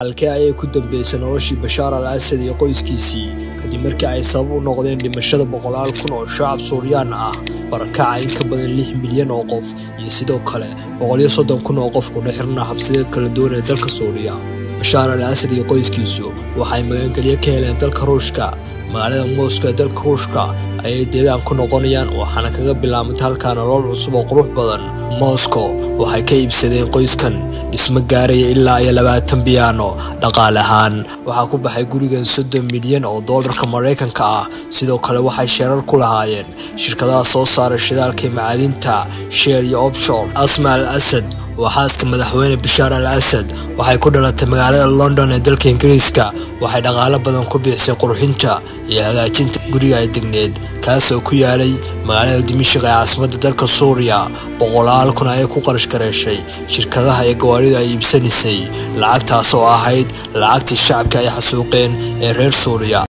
halkee ayay ku dambeysay noloshii Bashaar al-Assad iyo qoyskiisii kadib markii ay sabab u noqdeen dhimashada 100,000 oo shacab Suuriyaan ah barakaca in ka badan 6 milyan oo qof iyo sidoo kale 130,000 oo qof ku xirnaa habsiga kala duwan ee dalka Suuriya. Bashaar al-Assad iyo qoyskiisu waxay magangelyo ka heleen dalka Ruushka magaalada Moscow ee dalka Ruushka ayay deegaan ku noqonayaan waxaana kaga bilaabantay halkaan nolol cusub oo qurux badan. Moscow waxay ka iibsadeen qoyskan dhismo gaaraya ilaa 20 biyaano dhaqaale ahaan waxa ku baxay gurigan 30 milyan oo doolarka Mareykanka ah. sidoo kale waxay sheerar ku lahaayeen shirkadaha soo saaray shidaalka macaadinta Shell iyo Offshore. Asma al-Assad waxaaska madaxweyne Bashaar al-Assad waxay ku dhalatay magaalada London ee dalka Ingiriiska waxay dhaqaale badan ku bixisay qurxinta iyo hagaajinta guriga ay degneed kaas oo ku yaalay magaalada Dimashq ee caasimadda dalka Suuriya. 100,000 ay ku qarash gareeshay shirkadaha iyo gawaarida ay iibsanaysay lacagtaas oo ahayd lacagtii shacabka ay xasuuqeen ee reer Suuriya.